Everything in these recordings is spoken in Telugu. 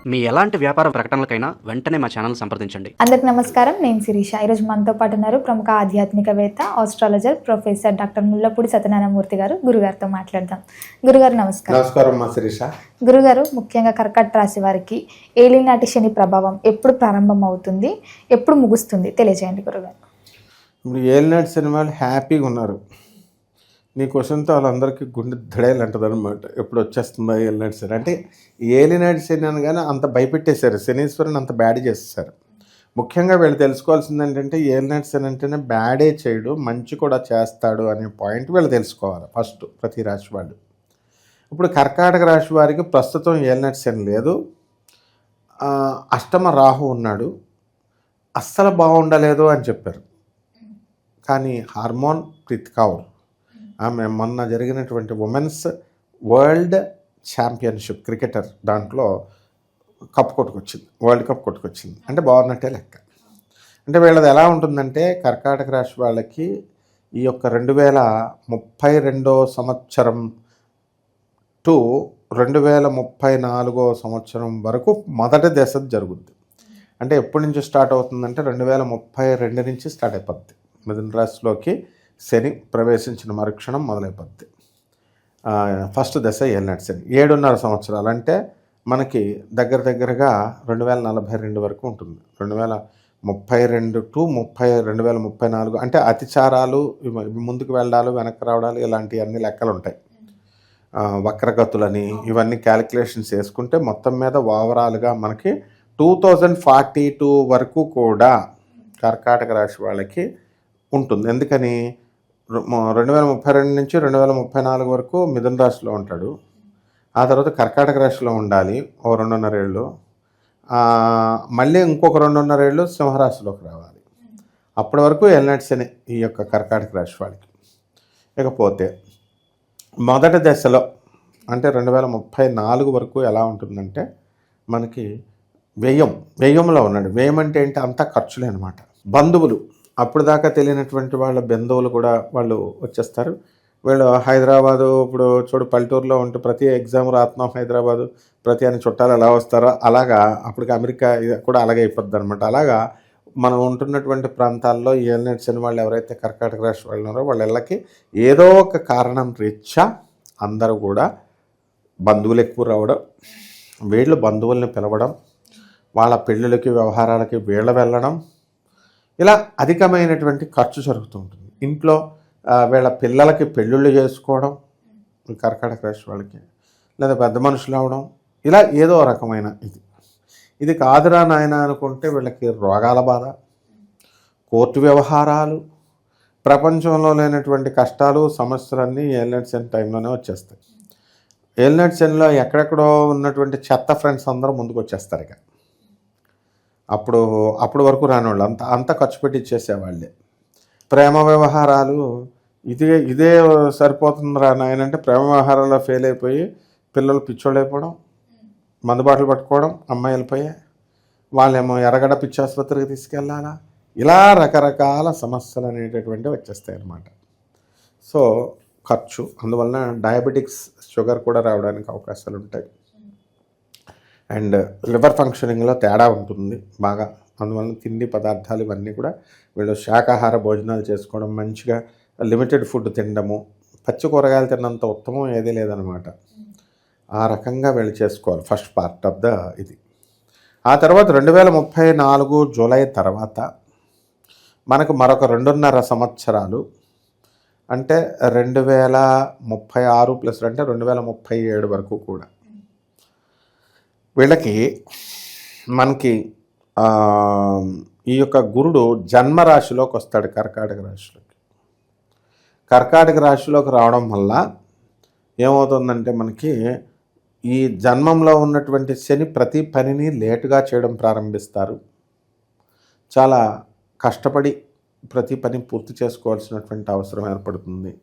మీ ఎలాంటి వ్యాపార ప్రకటనలకైనా వెంటనే మా ఛానల్ సంప్రదించండి. అందరికి నమస్కారం. నేను శిరీష. ఈరోజు మనతో పాటు ఉన్నారు ప్రముఖ ఆధ్యాత్మికవేత్త, astrologer professor doctor Mullapudi Satyanarayana Murthy గారు. గురుగారితో మాట్లాడదాం. గురుగారు నమస్కారం. నమస్కారం మా శిరీష. గురుగారు, ముఖ్యంగా కర్కాటక రాశి వారికి ఏలినాటి శని ప్రభావం ఎప్పుడు ప్రారంభం అవుతుంది, ఎప్పుడు ముగుస్తుంది తెలియజేయండి గురుగారు. ఇప్పుడు ఏలినాటి శని వాళ్ళు హ్యాపీగా ఉన్నారు. నీ క్వశ్చన్తో వాళ్ళందరికీ గుండె దడేలు అంటుంది అనమాట. ఎప్పుడు వచ్చేస్తుందా ఏలినాటి శని అంటే. ఏలినాటి శని అనగానే అంత భయపెట్టేశారు, శనీశ్వరుని అంత బ్యాడ్ చేసేసారు. ముఖ్యంగా వీళ్ళు తెలుసుకోవాల్సింది ఏంటంటే ఏలినాటి శని అంటేనే బ్యాడే చేయడు, మంచి కూడా చేస్తాడు అనే పాయింట్ వీళ్ళు తెలుసుకోవాలి ఫస్ట్ ప్రతి రాశి వాళ్ళు. ఇప్పుడు కర్కాటక రాశి వారికి ప్రస్తుతం ఏలినాటి శని లేదు, అష్టమ రాహు ఉన్నాడు. అస్సలు బాగుండలేదు అని చెప్పారు. కానీ హార్మోన్ ప్రీత్ కౌర్ ఆమె మొన్న జరిగినటువంటి ఉమెన్స్ వరల్డ్ ఛాంపియన్షిప్ క్రికెటర్ దాంట్లో కప్ కొట్టుకొచ్చింది, వరల్డ్ కప్ కొట్టుకొచ్చింది. అంటే బాగున్నట్టే లెక్క. అంటే వీళ్ళది ఎలా ఉంటుందంటే కర్కాటక రాశి వాళ్ళకి ఈ యొక్క 2032 సంవత్సరం టు 2034 సంవత్సరం వరకు మొదటి దశ జరుగుద్ది. అంటే ఎప్పటి నుంచి స్టార్ట్ అవుతుందంటే 2032 నుంచి స్టార్ట్ అయిపోద్ది. మిథున రాశిలోకి శని ప్రవేశించిన మరుక్షణం మొదలైపోద్ది. ఫస్ట్ దశ ఏలినాటి శని 7.5 సంవత్సరాలు, అంటే మనకి దగ్గరగా 2042 వరకు ఉంటుంది. 2032 టు 2034 అంటే అతిచారాలు, ముందుకు వెళ్ళడాలు, వెనక్కి రావడాలు, ఇలాంటి అన్ని లెక్కలు ఉంటాయి. వక్రగతులని ఇవన్నీ క్యాలిక్యులేషన్స్ వేసుకుంటే మొత్తం మీద ఓవరాల్గా మనకి 2042 వరకు కూడా కర్కాటక రాశి వాళ్ళకి ఉంటుంది. ఎందుకని 2032 నుంచి 2034 వరకు మిథున రాశిలో ఉంటాడు. ఆ తర్వాత కర్కాటక రాశిలో ఉండాలి ఓ 2.5 ఏళ్ళు, మళ్ళీ ఇంకొక 2.5 ఏళ్ళు సింహరాశిలోకి రావాలి. అప్పటి వరకు ఏలినాటి శని ఈ యొక్క కర్కాటక రాశి వాళ్ళకి. ఇకపోతే మొదటి దశలో అంటే 2034 వరకు ఎలా ఉంటుందంటే మనకి వ్యయంలో ఉన్నాడు. వ్యయం అంటే ఏంటి? అంతా ఖర్చులే అనమాట. బంధువులు, అప్పుడు దాకా తెలియనటువంటి వాళ్ళ బంధువులు కూడా వాళ్ళు వచ్చేస్తారు. వీళ్ళు హైదరాబాదు, ఇప్పుడు చూడు పల్లెటూరులో ఉంటే ప్రతి ఎగ్జామ్ రాత్నం హైదరాబాదు, ప్రతి అని చుట్టాలు ఎలా వస్తారో అలాగా అప్పటికి అమెరికా కూడా అలాగే అయిపోద్ది అనమాట. అలాగా మనం ఉంటున్నటువంటి ప్రాంతాల్లో ఏలినాటి శని వాళ్ళు ఎవరైతే కర్కాటక రాశి వాళ్ళు ఉన్నారో వాళ్ళ ఇళ్ళకి ఏదో ఒక కారణం రీత్యా అందరూ కూడా బంధువులు ఎక్కువ రావడం, వీళ్ళు బంధువుల్ని పిలవడం, వాళ్ళ పెళ్ళిళ్ళకి వ్యవహారాలకి వీళ్ళ వెళ్ళడం, ఇలా అధికమైనటువంటి ఖర్చు జరుగుతూ ఉంటుంది. ఇంట్లో వీళ్ళ పిల్లలకి పెళ్ళిళ్ళు చేసుకోవడం కర్కాటక రాశి వాళ్ళకి, లేదా పెద్ద మనుషులు అవడం, ఇలా ఏదో రకమైన ఇది కాదురా నాయన అనుకుంటే వీళ్ళకి రోగాల బాధ, కోర్టు వ్యవహారాలు, ప్రపంచంలో లేనటువంటి కష్టాలు, సమస్యలన్నీ ఏలినాటి శని టైంలోనే వచ్చేస్తాయి. ఏలినాటి శనిలో ఎక్కడెక్కడో ఉన్నటువంటి చెత్త ఫ్రెండ్స్ అందరూ ముందుకు వచ్చేస్తారు. ఇక అప్పుడు వరకు రానివాళ్ళు అంత ఖర్చు పెట్టి ఇచ్చేసేవాళ్ళే. ప్రేమ వ్యవహారాలు ఇదే సరిపోతుందిరా నాయన అంటే ప్రేమ వ్యవహారాల్లో ఫెయిల్ అయిపోయి పిల్లలు పిచ్చోళ్ళు అయిపోవడం, మందుబాటలు పట్టుకోవడం, అమ్మాయి వెళ్ళిపోయా, వాళ్ళేమో ఎర్రగడ్డ పిచ్చి ఆసుపత్రికి తీసుకెళ్ళాలా, ఇలా రకరకాల సమస్యలు అనేటటువంటివి వచ్చేస్తాయి అన్నమాట. సో ఖర్చు, అందువలన డయాబెటిక్స్, షుగర్ కూడా రావడానికి అవకాశాలు ఉంటాయి. అండ్ లివర్ ఫంక్షనింగ్లో తేడా ఉంటుంది బాగా. అందువలన తిండి పదార్థాలు ఇవన్నీ కూడా వీళ్ళు శాకాహార భోజనాలు చేసుకోవడం, మంచిగా లిమిటెడ్ ఫుడ్ తినడము, పచ్చి కూరగాయలు తిన్నంత ఉత్తమం ఏదీ లేదనమాట. ఆ రకంగా వీళ్ళు చేసుకోవాలి ఫస్ట్ పార్ట్ ఆఫ్ ద ఇది. ఆ తర్వాత 2034 జూలై తర్వాత మనకు మరొక 2.5 సంవత్సరాలు, అంటే 2036 ప్లస్ అంటే 2037 వరకు కూడా వీళ్ళకి మనకి ఈ యొక్క గురుడు జన్మరాశిలోకి వస్తాడు కర్కాటక రాశిలోకి. కర్కాటక రాశిలోకి రావడం వల్ల ఏమవుతుందంటే మనకి ఈ జన్మంలో ఉన్నటువంటి శని ప్రతి పనిని లేటుగా చేయడం ప్రారంభిస్తారు. చాలా కష్టపడి ప్రతి పని పూర్తి చేసుకోవాల్సినటువంటి అవసరం ఏర్పడుతుంది.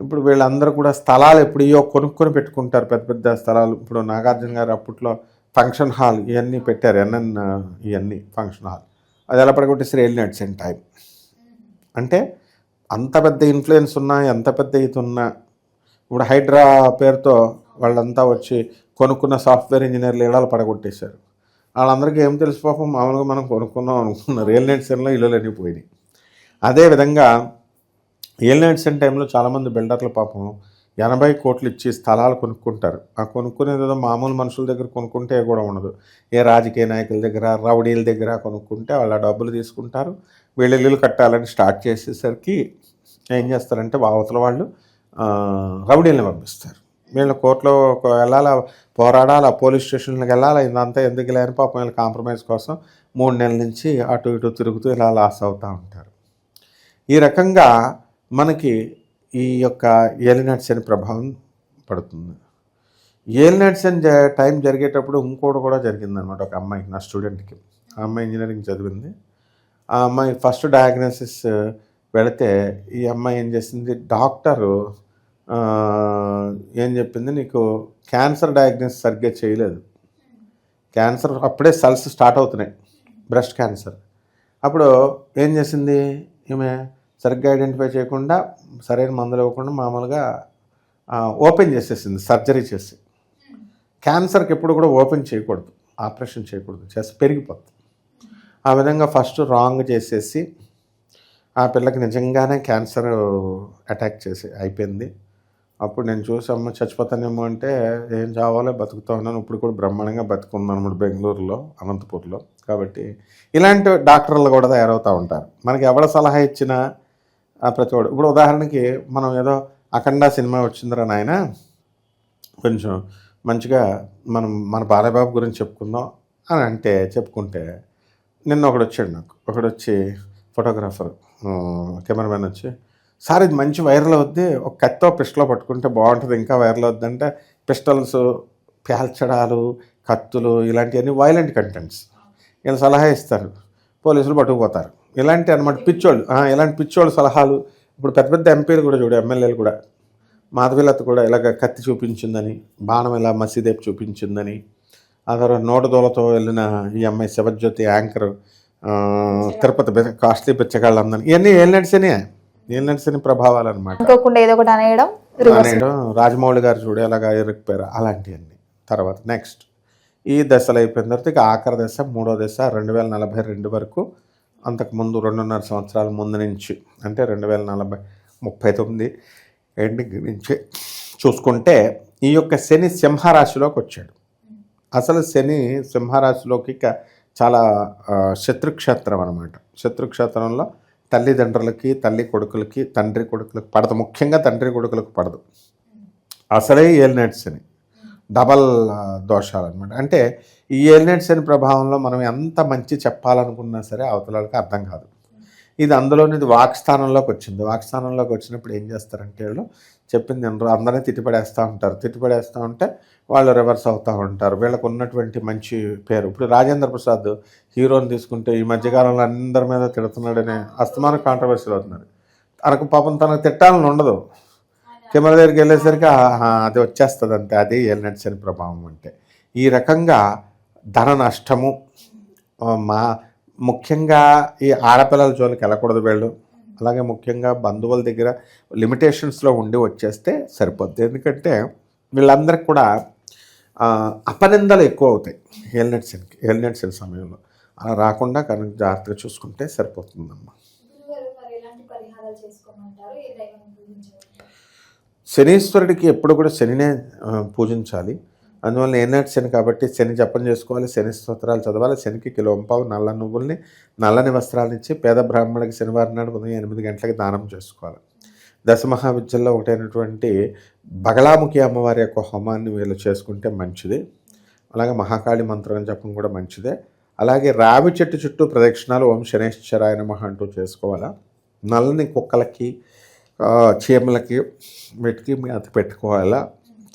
ఇప్పుడు వీళ్ళందరూ కూడా స్థలాలు ఎప్పుడో కొనుక్కొని పెట్టుకుంటారు, పెద్ద పెద్ద స్థలాలు. ఇప్పుడు నాగార్జున గారు అప్పట్లో ఫంక్షన్ హాల్ ఇవన్నీ పెట్టారు, ఇవన్నీ ఫంక్షన్ హాల్. అది ఎలా పడగొట్టేసారు? ఏలినాటి శని టైం. అంటే అంత పెద్ద ఇన్ఫ్లుయెన్స్ ఉన్నా, ఎంత పెద్ద ఇది ఉన్నా, ఇప్పుడు హైడ్రా పేరుతో వాళ్ళంతా వచ్చి కొనుక్కున్న సాఫ్ట్వేర్ ఇంజనీర్లు ఇళ్ళలు పడగొట్టేశారు. వాళ్ళందరికీ ఏం తెలుసు పాపం, మామూలుగా మనం కొనుక్కున్నాం అనుకున్నారు. రియల్ ఎస్టేట్లో ఇల్లులు అన్నీ పోయినాయి. అదేవిధంగా రియల్ ఎస్టేట్ టైంలో చాలామంది బిల్డర్లు పాపం 80 కోట్లు ఇచ్చి స్థలాలు కొనుక్కుంటారు. ఆ కొనుక్కునేది ఏదో మామూలు మనుషుల దగ్గర కొనుక్కుంటే కూడా ఉండదు. ఏ రాజకీయ నాయకుల దగ్గర, రౌడీల దగ్గర కొనుక్కుంటే వాళ్ళ డబ్బులు తీసుకుంటారు. వీళ్ళు ఇల్లులు కట్టాలని స్టార్ట్ చేసేసరికి ఏం చేస్తారంటే అవతల వాళ్ళు రౌడీలను పంపిస్తారు. వీళ్ళు కోర్టులో వెళ్ళాలా, పోరాడాలా, పోలీస్ స్టేషన్లకు వెళ్ళాలా, ఇదంతా ఎందుకు లేని పాపం వీళ్ళు కాంప్రమైజ్ కోసం 3 నెలల నుంచి అటు ఇటు తిరుగుతూ ఇలా లాస్ అవుతూ ఉంటారు. ఈ రకంగా మనకి ఈ యొక్క ఏలినాటి శని ప్రభావం పడుతుంది. ఏలినాటి శని టైం జరిగేటప్పుడు ఇంకోటి కూడా జరిగిందనమాట. ఒక అమ్మాయికి, నా స్టూడెంట్కి, ఆ అమ్మాయి ఇంజనీరింగ్ చదివింది. ఆ అమ్మాయి ఫస్ట్ డయాగ్నోసిస్ వెళితే ఈ అమ్మాయి ఏం చేసింది, డాక్టరు ఏం చెప్పింది, నీకు క్యాన్సర్ డయాగ్నోసిస్ సరిగ్గా చేయలేదు, క్యాన్సర్ అప్పుడే సెల్స్ స్టార్ట్ అవుతున్నాయి, బ్రెస్ట్ క్యాన్సర్. అప్పుడు ఏం చేసింది ఈమె, సరిగ్గా ఐడెంటిఫై చేయకుండా, సరైన మందులు ఇవ్వకుండా మామూలుగా ఓపెన్ చేసేసింది, సర్జరీ చేసి. క్యాన్సర్కి ఎప్పుడు కూడా ఓపెన్ చేయకూడదు, ఆపరేషన్ చేయకూడదు, చేసి పెరిగిపోతుంది. ఆ విధంగా ఫస్ట్ రాంగ్ చేసేసి ఆ పిల్లకి నిజంగానే క్యాన్సర్ అటాక్ చేసి అయిపోయింది. అప్పుడు నేను చూసి అమ్మ చచ్చిపోతానేమో అంటే, ఏం చావాలో బతుకుతా ఉన్నాను, ఇప్పుడు కూడా బ్రహ్మాండంగా బతుకున్నాను అనమాట బెంగళూరులో, అనంతపూర్లో. కాబట్టి ఇలాంటి డాక్టర్లు కూడా తయారవుతూ ఉంటారు. మనకి ఎవడ సలహా ఇచ్చినా ప్రతి వాడు, ఇప్పుడు ఉదాహరణకి మనం ఏదో అఖండ సినిమా వచ్చిందిరా నాయన, కొంచెం మంచిగా మనం మన బాలయ్యబాబు గురించి చెప్పుకుందాం అని అంటే చెప్పుకుంటే, నిన్న ఒకడు వచ్చాడు నాకు, ఒకడు వచ్చి ఫోటోగ్రాఫర్ కెమెరామెన్ వచ్చి, సార్ ఇది మంచి వైరల్ అవుద్ది, ఒక కత్తో పిస్టల్లో పట్టుకుంటే బాగుంటుంది, ఇంకా వైరల్ అవుద్ది అంటే, పిస్టల్స్, పేల్చడాలు, కత్తులు, ఇలాంటివన్నీ వైలెంట్ కంటెంట్స్. వీళ్ళు సలహా ఇస్తారు, పోలీసులు పట్టుకుపోతారు. ఇలాంటి అనమాట పిచ్చోళ్ళు, ఇలాంటి పిచ్చోళ్ళు సలహాలు. ఇప్పుడు పెద్ద పెద్ద ఎంపీలు కూడా చూడు, ఎమ్మెల్యేలు కూడా, మాధవీలత కూడా ఇలాగ కత్తి చూపించిందని, బాణం ఇలా మసీదేపు చూపించిందని, ఆ తర్వాత నోటదోలతో వెళ్ళిన ఈ అమ్మాయి శివజ్యోతి యాంకర్ తిరుపతి కాస్ట్లీ పిచ్చగాళ్ళు అందని, ఇవన్నీ ఏలినాటి శని ప్రభావాలు అనమాట. అనుకోకుండా ఏదో ఒకటి అనేయడం, రాజమౌళి గారు చూడు ఎలాగా ఇరుక్కుపోయారు, అలాంటివన్నీ. తర్వాత నెక్స్ట్ ఈ దశలు అయిపోయిన తర్వాత ఇక ఆఖరి దశ, 3వ దశ 2042 వరకు. అంతకుముందు 2.5 సంవత్సరాల ముందు నుంచి, అంటే 2039 ఎండింగ్ నుంచి చూసుకుంటే ఈ యొక్క శని సింహరాశిలోకి వచ్చాడు. అసలు శని సింహరాశిలోకి చాలా శత్రుక్షేత్రం అనమాట. శత్రుక్షేత్రంలో తల్లిదండ్రులకి, తల్లి కొడుకులకి, తండ్రి కొడుకులకు పడదు, ముఖ్యంగా తండ్రి కొడుకులకు పడదు. అసలే ఏలినాటి శని, డబల్ దోషాలు అనమాట. అంటే ఈ ఏలినాటి శని ప్రభావంలో మనం ఎంత మంచి చెప్పాలనుకున్నా సరే అవతలకి అర్థం కాదు. ఇది అందులోని ఇది వాక్స్థానంలోకి వచ్చింది. వాక్స్థానంలోకి వచ్చినప్పుడు ఏం చేస్తారంటే వీళ్ళు చెప్పింది అందరినీ తిట్టిపడేస్తూ ఉంటారు. తిట్టిపడేస్తూ ఉంటే వాళ్ళు రివర్స్ అవుతూ ఉంటారు. వీళ్ళకు ఉన్నటువంటి మంచి పేరు, ఇప్పుడు రాజేంద్ర ప్రసాద్ హీరోని తీసుకుంటే ఈ మధ్యకాలంలో అందరి మీద తిడుతున్నాడనే అస్తమానం కాంట్రవర్సీలు అవుతున్నారు. తనకు పాపం తనకు తిట్టాలని ఉండదు, కెమెరా దగ్గరికి వెళ్ళేసరికి అది వచ్చేస్తుంది అంతే. అది ఏలినాటి శని ప్రభావం అంటే. ఈ రకంగా ధన నష్టము, ముఖ్యంగా ఈ ఆడపిల్లల జోలికి వెళ్ళకూడదు వీళ్ళు. అలాగే ముఖ్యంగా బంధువుల దగ్గర లిమిటేషన్స్లో ఉండి వచ్చేస్తే సరిపోద్ది. ఎందుకంటే వీళ్ళందరికీ కూడా అపనిందలు ఎక్కువ అవుతాయి ఏలినాటి శని సమయంలో. అలా రాకుండా కనుక జాగ్రత్తగా చూసుకుంటే సరిపోతుందమ్మా. శనీశ్వరుడికి ఎప్పుడు కూడా శనినే పూజించాలి. అందువల్ల ఏనాటి శని కాబట్టి శని జపం చేసుకోవాలి, శని స్తోత్రాలు చదవాలి. శనికి కిలోంపావు నల్ల నువ్వుల్ని, నల్లని వస్త్రాలను ఇచ్చి పేద బ్రాహ్మణుడికి శనివారం నాడు ఉదయం 8 గంటలకి దానం చేసుకోవాలి. దశమహావిద్యల్లో ఒకటైనటువంటి బగలాముఖి అమ్మవారి యొక్క హోమాన్ని వీళ్ళు చేసుకుంటే మంచిది. అలాగే మహాకాళి మంత్రం జపం కూడా మంచిదే. అలాగే రావి చెట్టు చుట్టూ ప్రదక్షిణాలు ఓం శనేశ్వరాయ నమః అంటూ చేసుకోవాలా. నల్లని కుక్కలకి, చీమలకి, వీటికి అది పెట్టుకోవాలా.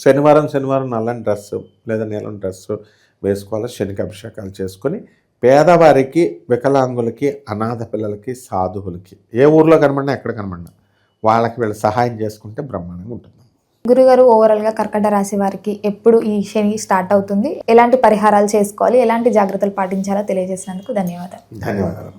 శనివారం నల్లని డ్రెస్సు లేదా నీలం డ్రెస్సు వేసుకోవాలి. శనికి అభిషేకాలు చేసుకొని పేదవారికి, వికలాంగులకి, అనాథ పిల్లలకి, సాధువులకి, ఏ ఊర్లో కనబడినా ఎక్కడ కనబడినా వాళ్ళకి వీళ్ళు సహాయం చేసుకుంటే బ్రహ్మాండంగా ఉంటుంది. గురుగారు, ఓవరాల్గా కర్కట రాశి వారికి ఎప్పుడు ఈ శని స్టార్ట్ అవుతుంది, ఎలాంటి పరిహారాలు చేసుకోవాలి, ఎలాంటి జాగ్రత్తలు పాటించాలో తెలియజేసినందుకు ధన్యవాదాలు. ధన్యవాదాలు.